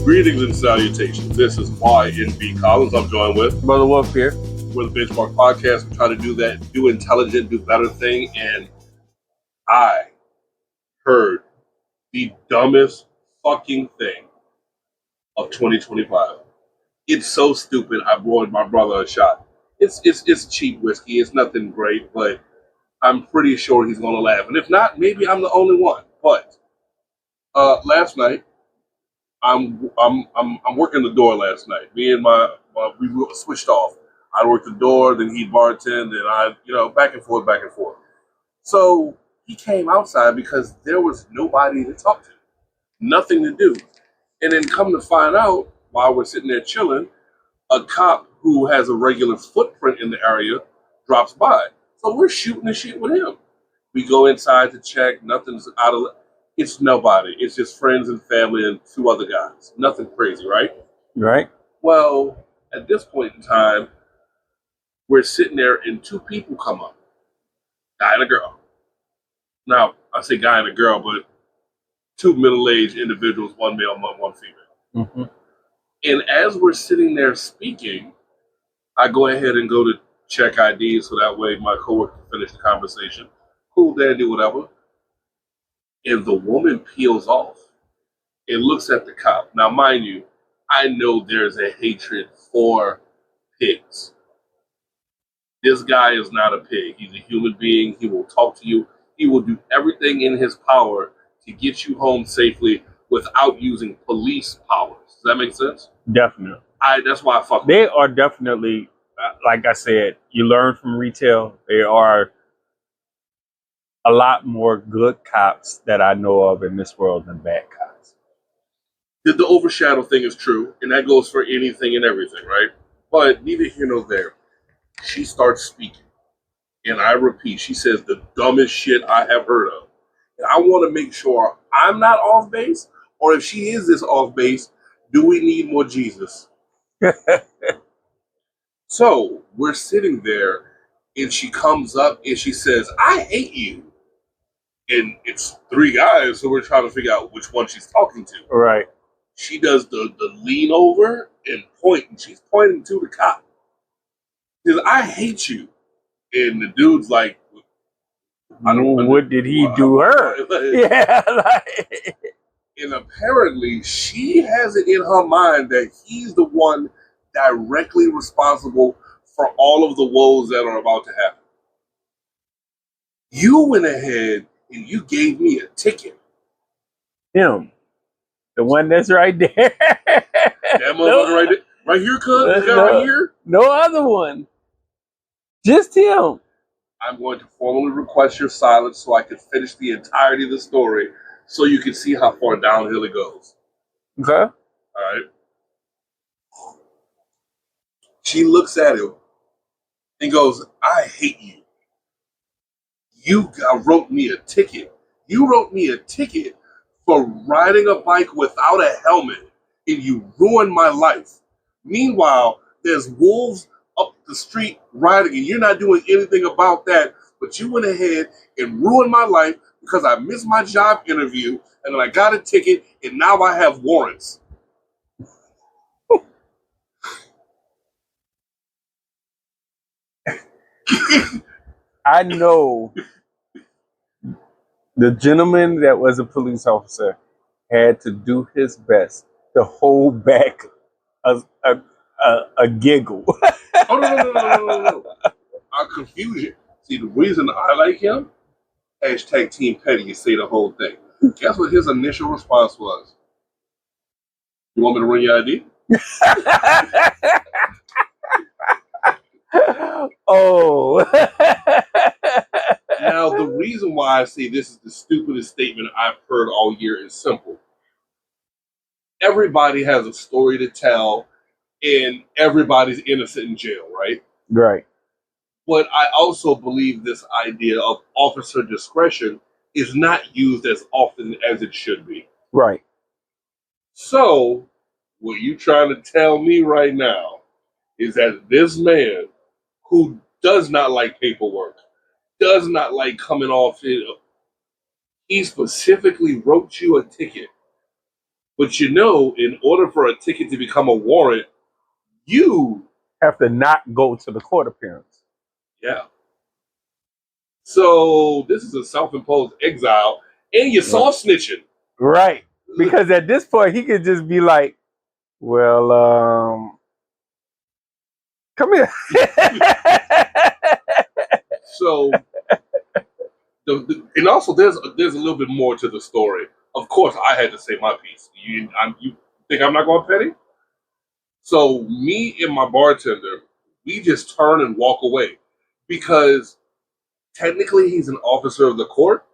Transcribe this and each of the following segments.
Greetings and salutations. This is YNB Collins. I'm joined with Brother Wolf here. We're the Benchmark Podcast. We try to do that, do intelligent, do better thing. And I heard the dumbest fucking thing of 2025. It's so stupid. I brought my brother a shot. It's cheap whiskey. It's nothing great, but I'm pretty sure he's gonna laugh. And if not, maybe I'm the only one. But last night, I'm working the door last night. Me and my we switched off. I worked the door, then he bartended, and I, back and forth, back and forth. So he came outside because there was nobody to talk to, nothing to do. And then come to find out, while we're sitting there chilling, a cop who has a regular footprint in the area drops by. So we're shooting the shit with him. We go inside to check. Nothing's out of. It's nobody. It's just friends and family and two other guys. Nothing crazy, right? Right. Well, at this point in time, we're sitting there and two people come up, guy and a girl. Now, I say guy and a girl, but two middle-aged individuals, one male, one female. Mm-hmm. And as we're sitting there speaking, I go ahead and go to check ID so that way my coworker can finish the conversation. Cool, dandy, whatever. And the woman peels off and looks at the cop. Now, mind you, I know there's a hatred for pigs. This guy is not a pig. He's a human being. He will talk to you. He will do everything in his power to get you home safely without using police powers. Does that make sense? Definitely. That's why I fuck with They are definitely, like I said, you learn from retail. There are a lot more good cops that I know of in this world than bad cops. The overshadow thing is true, and that goes for anything and everything, right? But neither here nor there. She starts speaking, and I repeat, she says the dumbest shit I have heard of. And I want to make sure I'm not off base, or if she is this off base, do we need more Jesus? So we're sitting there, and she comes up and she says, "I hate you." And it's three guys, so we're trying to figure out which one she's talking to. Right. She does the lean over and point, and she's pointing to the cop. She says, "I hate you." And the dude's like, What did he do her? Yeah. And apparently she has it in her mind that he's the one directly responsible for all of the woes that are about to happen. You went ahead and you gave me a ticket. Him. The one that's right there. That motherfucker right there. Right here, cuz? That guy right here? No other one. Just him. I'm going to formally request your silence so I can finish the entirety of the story so you can see how far downhill it goes. Okay. All right. She looks at him and goes, "I hate you. You wrote me a ticket. You wrote me a ticket for riding a bike without a helmet, and you ruined my life. Meanwhile, there's wolves up the street riding, and you're not doing anything about that, but you went ahead and ruined my life because I missed my job interview, and then I got a ticket, and now I have warrants." I know the gentleman that was a police officer had to do his best to hold back a giggle. Oh, no. I'm confused. See, the reason I like him, hashtag Team Petty, you say the whole thing. Guess what his initial response was? "You want me to run your ID?" Oh. Now, the reason why I say this is the stupidest statement I've heard all year is simple. Everybody has a story to tell, and everybody's innocent in jail, right? Right. But I also believe this idea of officer discretion is not used as often as it should be. Right. So, what you trying to tell me right now is that this man who does not like paperwork, does not like coming off it, he specifically wrote you a ticket But in order for a ticket to become a warrant, you, Have to not go to the court appearance. yeah. So this is a self-imposed exile, and you're Right. soft snitching. Right. Because at this point, he could just be like, well, come here. So, and also there's a little bit more to the story. Of course, I had to say my piece. You think I'm not going petty? So me and my bartender, we just turn and walk away because technically he's an officer of the court,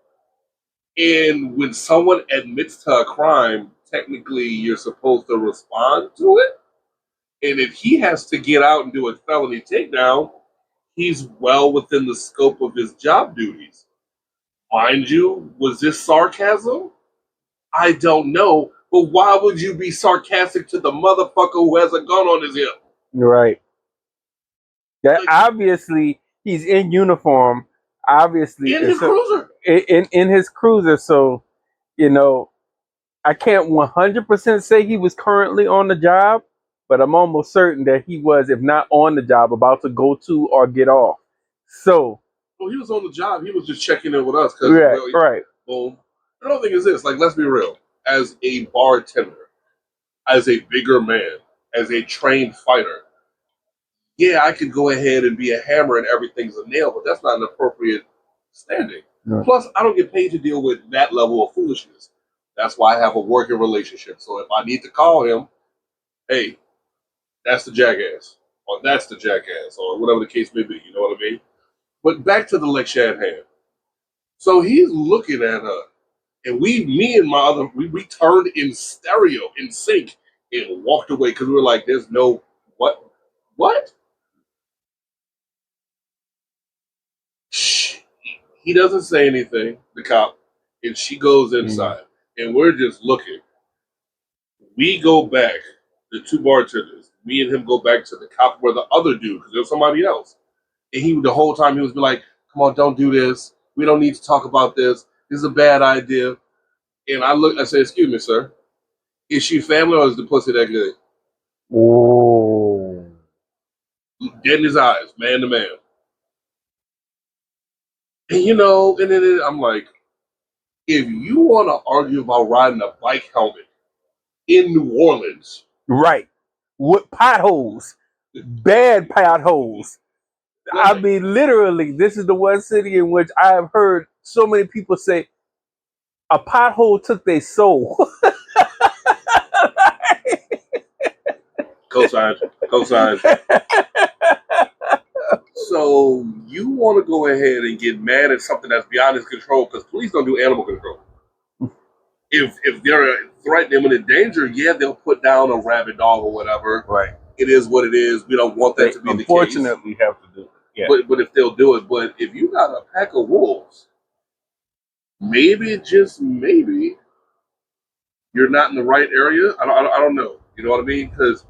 and when someone admits to a crime, technically you're supposed to respond to it. And if he has to get out and do a felony takedown, he's well within the scope of his job duties. Mind you, was this sarcasm? I don't know. But why would you be sarcastic to the motherfucker who has a gun on his hip? Right. That Like, obviously he's in uniform. Obviously, in his cruiser. In his cruiser. So, you know, I can't 100% say he was currently on the job, but I'm almost certain that he was, if not on the job, about to go to or get off. So, Well, he was on the job. He was just checking in with us because, right, right, boom. Another thing is this: like, let's be real. As a bartender, as a bigger man, as a trained fighter, yeah, I could go ahead and be a hammer and everything's a nail, but that's not an appropriate standing. right. Plus, I don't get paid to deal with that level of foolishness. That's why I have a working relationship. So if I need to call him, hey, that's the jackass, or that's the jackass, or whatever the case may be. You know what I mean? But back to the lecture at hand. So he's looking at her, and me and my other, we turned in stereo, in sync, and walked away because we were like, "There's no what, what." Shh. He doesn't say anything, the cop, and she goes inside, and we're just looking. We go back, the two bartenders, me and him go back to the cop where the other dude, because there's somebody else. And the whole time he was like, "Come on, don't do this. We don't need to talk about this. This is a bad idea." And I said, "Excuse me, sir. Is she family or is the pussy that good?" Oh. Dead in his eyes, man to man. And and then I'm like, if you want to argue about riding a bike helmet in New Orleans, Right. With potholes, bad potholes. I mean, literally, this is the one city in which I have heard so many people say a pothole took their soul. cosign. So you want to go ahead and get mad at something that's beyond his control? Because police don't do animal control. If they're threatening them in danger, yeah, they'll put down a rabid dog or whatever. Right. It is what it is. We don't want that to be the case. Unfortunately, have to do it. Yeah. But if they'll do it, but if you got a pack of wolves, maybe just maybe you're not in the right area. I don't know. You know what I mean? Because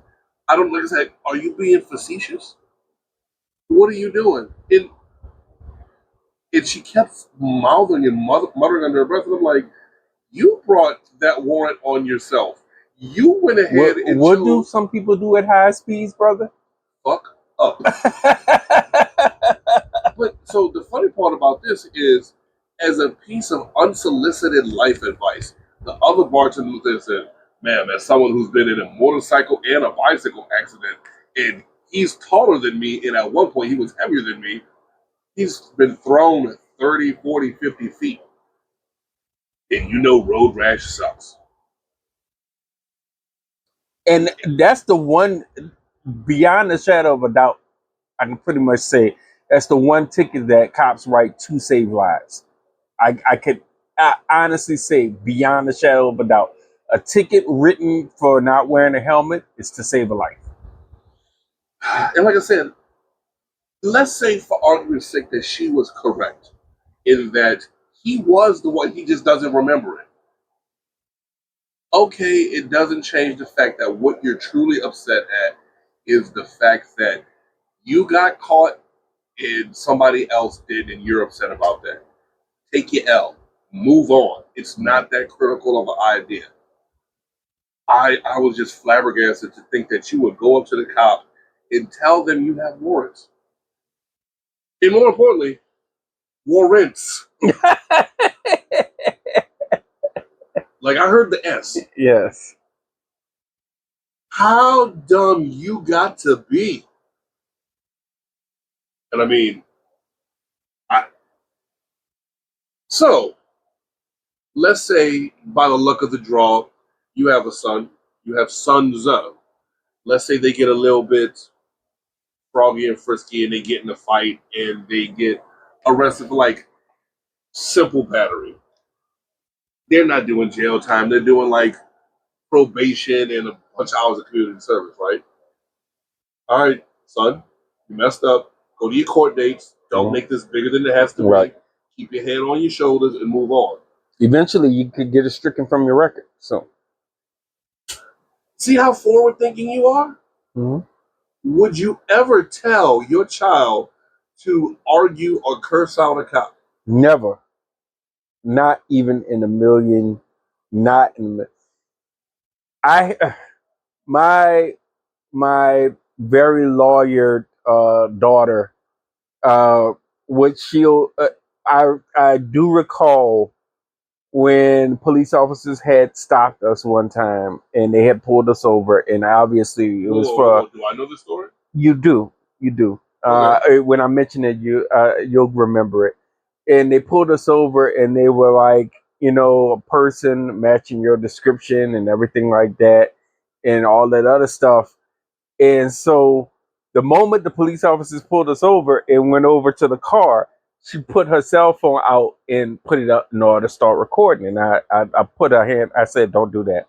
I don't like I said. Are you being facetious? What are you doing? And she kept mouthing and muttering under her breath. And I'm like, you brought that warrant on yourself. You went ahead and what do some people do at high speeds, brother? Fuck up. But so the funny part about this is, as a piece of unsolicited life advice, the other bartender said, "Man, as someone who's been in a motorcycle and a bicycle accident, and he's taller than me, and at one point he was heavier than me, he's been thrown 30, 40, 50 feet. And road rash sucks." And that's the one, beyond the shadow of a doubt, I can pretty much say that's the one ticket that cops write to save lives. I could honestly say, beyond the shadow of a doubt, a ticket written for not wearing a helmet is to save a life. And like I said, let's say for argument's sake that she was correct in that he was the one, he just doesn't remember it. Okay, it doesn't change the fact that what you're truly upset at is the fact that you got caught and somebody else did, and you're upset about that. Take your L. Move on. It's not that critical of an idea. I was just flabbergasted to think that you would go up to the cop and tell them you have warrants. And more importantly, warrants. Like I heard the S. Yes. How dumb you got to be. And I mean, so let's say by the luck of the draw, you have a son, you have sons of. Let's say they get a little bit froggy and frisky and they get in a fight and they get arrested for like simple battery. They're not doing jail time. They're doing like probation and a bunch of hours of community service, right? All right, son, you messed up. Go to your court dates. Don't make this bigger than it has to Right. be. Keep your head on your shoulders and move on. Eventually, you could get it stricken from your record. So, see how forward thinking you are? mm-hmm. Would you ever tell your child to argue or curse out a cop? Never. Not even in a million. Not in. My very lawyered daughter. What she'll. I do recall when police officers had stopped us one time and they had pulled us over, and obviously it was for. Do I know the story? You do. Okay. When I mention it, you'll remember it. And they pulled us over, and they were like, a person matching your description and everything like that, and all that other stuff. And so, the moment the police officers pulled us over and went over to the car, she put her cell phone out and put it up in order to start recording. And I put her hand. I said, "Don't do that."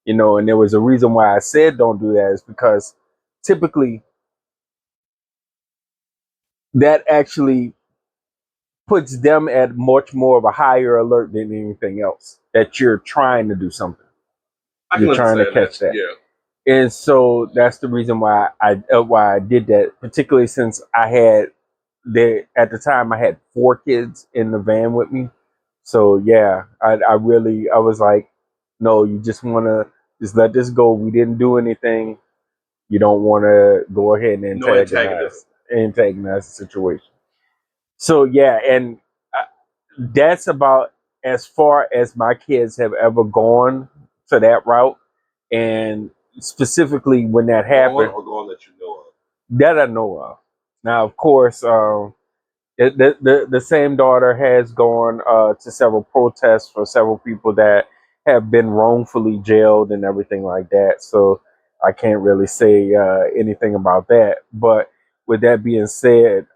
And there was a reason why I said, "Don't do that," is because typically that actually puts them at much more of a higher alert than anything else, that you're trying to do something. You're trying to catch that. Yeah. And so that's the reason why I did that, particularly since at the time I had 4 kids in the van with me. So yeah, I was like, no, you just want to just let this go. We didn't do anything. You don't want to go ahead and antagonize the situation. So yeah, and that's about as far as my kids have ever gone to that route. And specifically when that happened, Gone that you know of. that I know of. Now, of course, the same daughter has gone to several protests for several people that have been wrongfully jailed and everything like that. So I can't really say anything about that. But with that being said,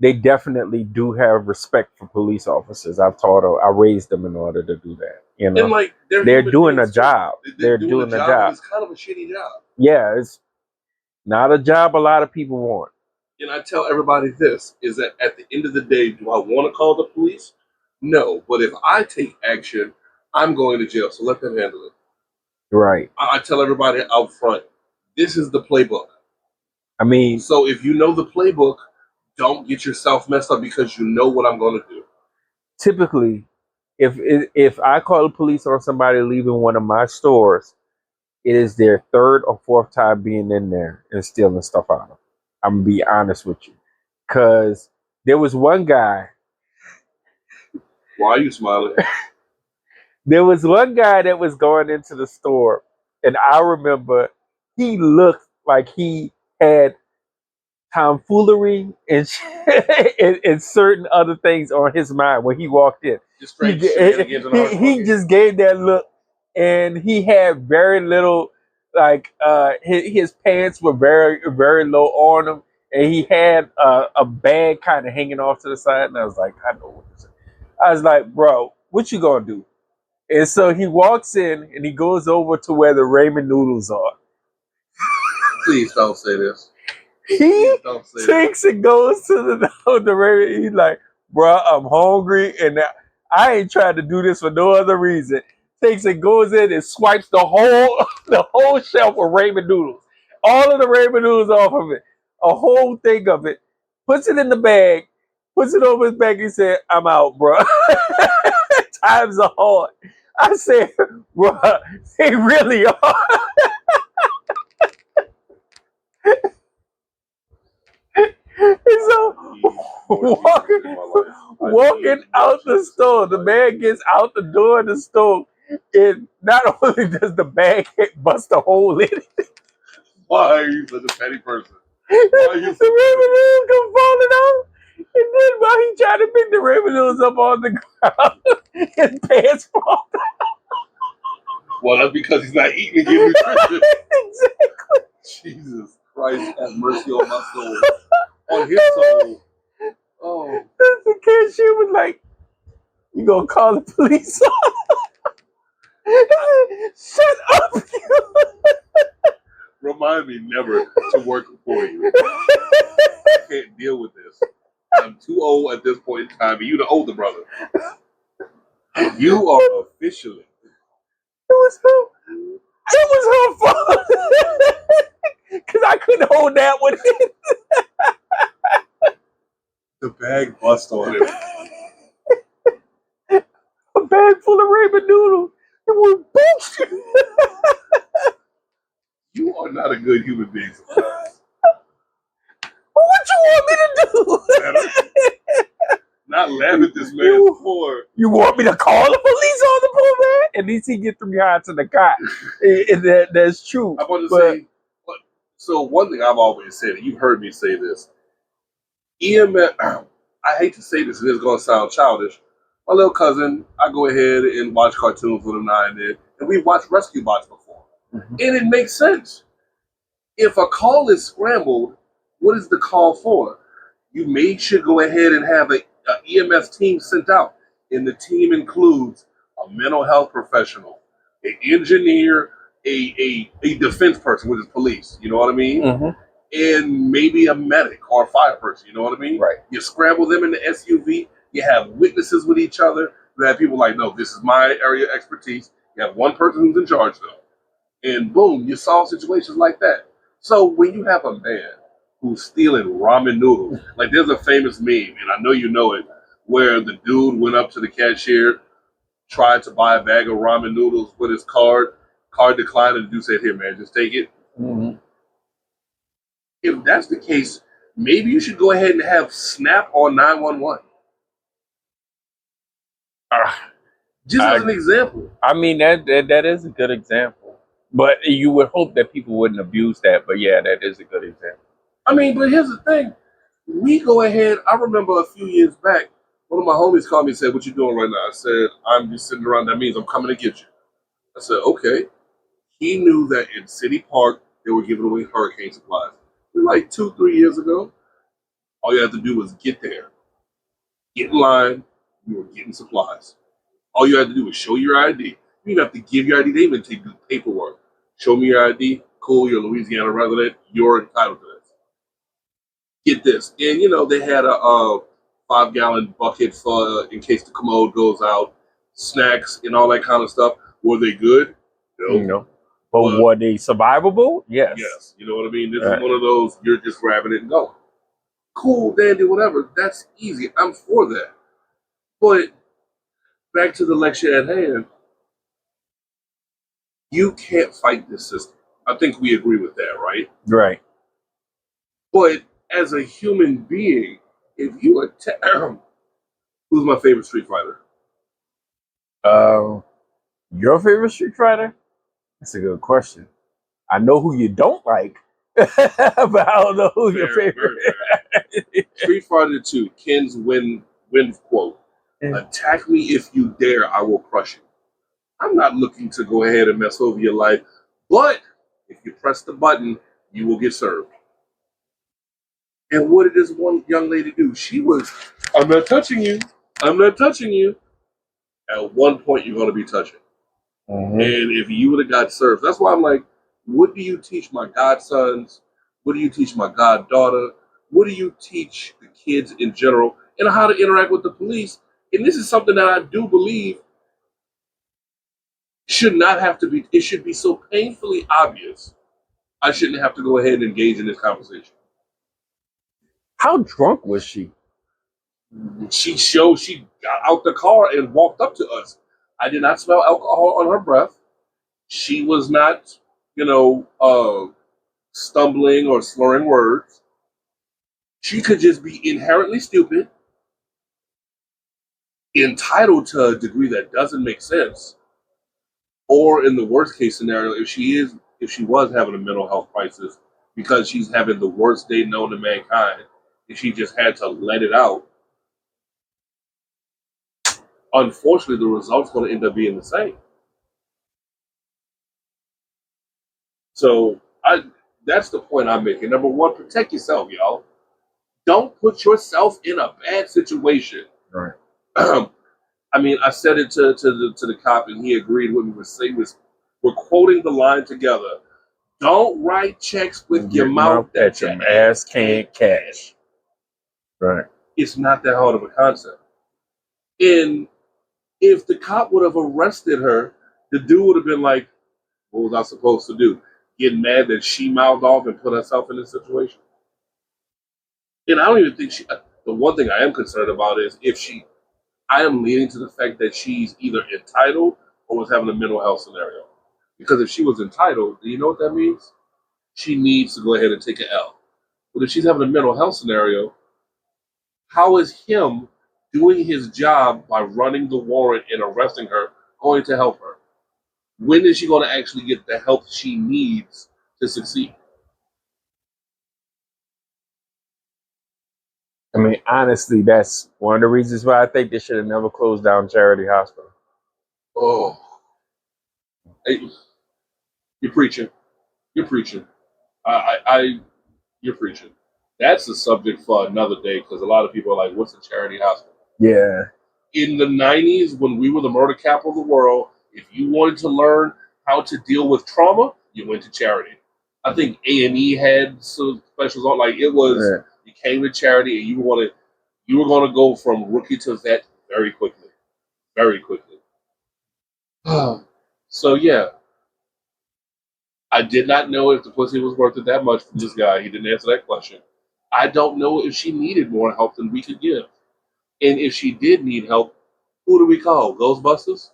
they definitely do have respect for police officers. I raised them in order to do that. And like they're doing a job. They're doing a job. It's kind of a shitty job. Yeah, it's not a job a lot of people want. And I tell everybody this, is that at the end of the day, do I want to call the police? No. But if I take action, I'm going to jail. So let them handle it. Right. I tell everybody out front, this is the playbook. I mean, so if you know the playbook, don't get yourself messed up because you know what I'm going to do. Typically, if I call the police on somebody leaving one of my stores, it is their 3rd or 4th time being in there and stealing stuff out of them. I'm going to be honest with you. Because there was one guy. Why are you smiling? There was one guy that was going into the store, and I remember he looked like he had tomfoolery and and certain other things on his mind when he walked in. He just gave that look, and he had very little, like his pants were very, very low on him, and he had a bag kind of hanging off to the side. And I was like, I know what this is. I was like, bro, what you gonna do? And so he walks in and he goes over to where the ramen noodles are. Please don't say this. He takes and goes to the ramen. He's like, bro, I'm hungry, and I ain't trying to do this for no other reason. Takes and goes in and swipes the whole shelf of ramen noodles, all of the ramen noodles off of it, a whole thing of it, puts it in the bag, puts it over his back. He said, "I'm out, bro. Times are hard." I said, bruh, they really are. And so walking out the store, the man gets out the door of the store, and not only does the bag bust a hole in it, Why are you such a petty person? the revenues come falling out. And then while he trying to pick the revenues up on the ground, his pants fall down. Well, that's because he's not eating to give nutrition. Exactly. Jesus Christ, have mercy on my soul. On his soul. Oh. The cashier was like, "You gonna call the police on?" Shut up, you. Remind me never to work for you. I can't deal with this. I'm too old at this point in time, and you the older brother. You are officially. It was her fault. Because I couldn't hold that one in. The bag bust on him. A bag full of ramen noodles. It was bullshit. You are not a good human being. What you want me to do? Not laugh at this man for. You want me to call the police on the poor man? At least he get 3 hots in the cot. That's true. I'm about to say. So one thing I've always said, and you've heard me say this. EMS. I hate to say this, and it's going to sound childish. My little cousin, I go ahead and watch cartoons with him now and then, and we've watched Rescue Bots before. Mm-hmm. And it makes sense. If a call is scrambled, what is the call for? You should go ahead and have an EMS team sent out. And the team includes a mental health professional, an engineer, a defense person, which is police, you know what I mean? Mm-hmm. And maybe a medic or a fire person, you know what I mean? Right. You scramble them in the SUV, you have witnesses with each other, you have people like, no, this is my area of expertise. You have one person who's in charge though. And boom, you solve situations like that. So when you have a man who's stealing ramen noodles, like there's a famous meme, and I know you know it, where the dude went up to the cashier, tried to buy a bag of ramen noodles with his card declined, and the dude said, "Here, man, just take it." Mm-hmm. If that's the case, maybe you should go ahead and have SNAP on 911. Just as an example. I mean, that is a good example. But you would hope that people wouldn't abuse that. But yeah, that is a good example. I mean, but here's the thing. We go ahead. I remember a few years back, one of my homies called me and said, "What you doing right now?" I said, "I'm just sitting around. That means I'm coming to get you." I said, "Okay." He knew that in City Park, they were giving away hurricane supplies. Like 2-3 years ago. All you have to do was get there. Get in line. You were getting supplies. All you had to do was show your ID. You didn't have to give your ID. They even take the paperwork. Show me your ID. Cool, you're a Louisiana resident. You're entitled to this. Get this. And, they had a 5-gallon bucket for in case the commode goes out. Snacks and all that kind of stuff. Were they good? No. But were they survivable? Yes. Yes. You know what I mean? This is one of those, you're just grabbing it and going. Cool, dandy, whatever. That's easy. I'm for that. But back to the lecture at hand. You can't fight this system. I think we agree with that, right? Right. But as a human being, if you attack... Who's my favorite Street Fighter? Your favorite Street Fighter? That's a good question. I know who you don't like, but I don't know who your favorite is. Street Fighter 2, Ken's win quote. Attack me if you dare, I will crush you. I'm not looking to go ahead and mess over your life, but if you press the button, you will get served. And what did this one young lady do? She was, I'm not touching you. I'm not touching you. At one point, you're going to be touching. Mm-hmm. And if you would have got served, that's why I'm like, what do you teach my godsons? What do you teach my goddaughter? What do you teach the kids in general? And how to interact with the police? And this is something that I do believe should not have to be, it should be so painfully obvious. I shouldn't have to go ahead and engage in this conversation. How drunk was she? She got out the car and walked up to us. I did not smell alcohol on her breath. She was not, stumbling or slurring words. She could just be inherently stupid, entitled to a degree that doesn't make sense, or in the worst case scenario, if she was having a mental health crisis because she's having the worst day known to mankind, and she just had to let it out. Unfortunately, the result's going to end up being the same. So that's the point I'm making. Number one, protect yourself, y'all. Don't put yourself in a bad situation. Right. I mean, I said it to the cop, and he agreed with me. We're quoting the line together. Don't write checks with your mouth that your ass can't cash. Right. It's not that hard of a concept. And if the cop would have arrested her, the dude would have been like, what was I supposed to do? Get mad that she mouthed off and put herself in this situation? And I don't even think the one thing I am concerned about is I am leaning to the fact that she's either entitled or was having a mental health scenario. Because if she was entitled, do you know what that means? She needs to go ahead and take an L. But if she's having a mental health scenario, how is him doing his job by running the warrant and arresting her going to help her? When is she going to actually get the help she needs to succeed? I mean, honestly, that's one of the reasons why I think they should have never closed down Charity Hospital. Oh, hey, you're preaching. You're preaching. You're preaching. That's a subject for another day because a lot of people are like, "What's a charity hospital?" Yeah. In the '90s, when we were the murder capital of the world, if you wanted to learn how to deal with trauma, you went to charity. I think A&E had some specials on. Like it was, you came to charity and you were going to go from rookie to vet very quickly, very quickly. So yeah, I did not know if the pussy was worth it that much from this guy. He didn't answer that question. I don't know if she needed more help than we could give. And if she did need help, who do we call? Ghostbusters?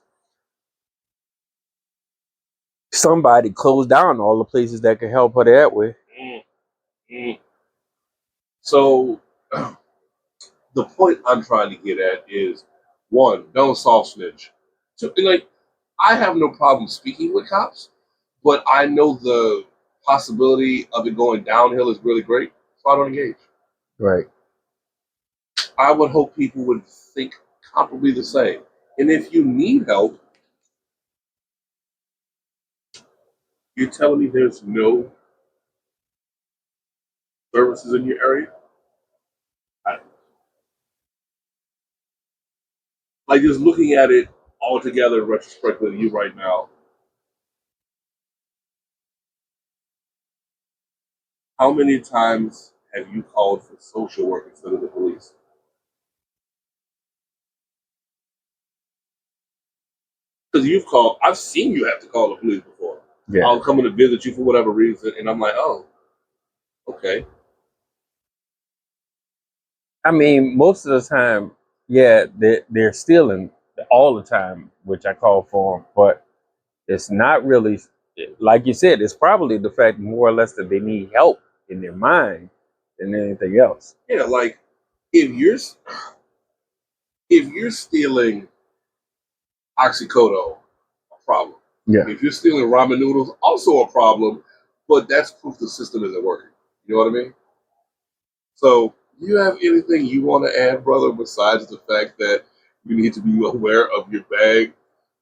Somebody closed down all the places that could help her that way. Mm. So the point I'm trying to get at is, one, don't soft snitch. So, like, I have no problem speaking with cops, but I know the possibility of it going downhill is really great, so I don't engage. Right. I would hope people would think comparably the same. And if you need help, you're telling me there's no services in your area? Like, just looking at it all together in retrospect with you right now, how many times have you called for social work instead of the police? Because I've seen you have to call the police before. Yeah. I'll come in to visit you for whatever reason, and I'm like, oh, okay. I mean, most of the time, yeah, they're stealing all the time, which I call for them, but it's not really, like you said, it's probably the fact more or less that they need help in their mind than anything else. Yeah, like if you're stealing oxycodone, a problem. Yeah. If you're stealing ramen noodles, also a problem, but that's proof the system isn't working. You know what I mean? So, do you have anything you want to add, brother, besides the fact that you need to be aware of your bag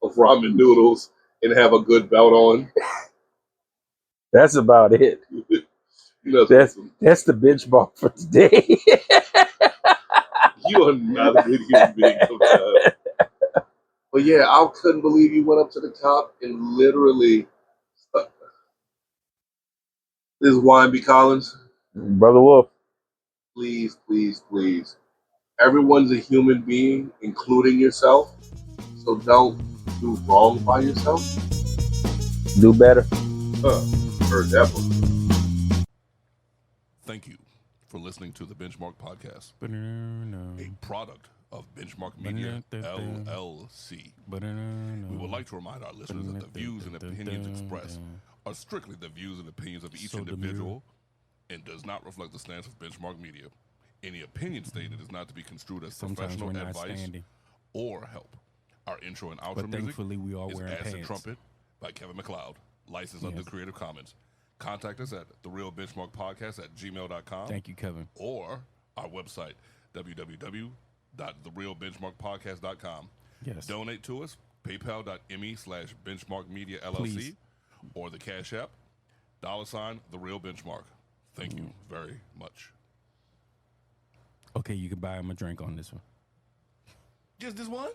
of ramen noodles and have a good belt on? That's about it. That's the benchmark for today. You are not a good human being sometimes. But yeah, I couldn't believe you went up to the cop and literally. This is YB Collins. Brother Wolf. Please, please, please. Everyone's a human being, including yourself. So don't do wrong by yourself. Do better. Heard that one. Thank you for listening to the Benchmark Podcast, a product of Benchmark Media, LLC. We would like to remind our listeners that the views and opinions expressed are strictly the views and opinions of each individual and does not reflect the stance of Benchmark Media. Any opinion stated is not to be construed as professional advice or help. Our intro and outro music we are is wearing Acid pants. Trumpet by Kevin MacLeod, licensed under Creative Commons. Contact us at therealbenchmarkpodcast@gmail.com. Thank you, Kevin. Or our website, www.therealbenchmarkpodcast.com. Yes. Donate to us, paypal.me/benchmarkmediallc, Please. or the Cash App, $therealbenchmark. Thank you very much. Okay, you can buy him a drink on this one. Just this one?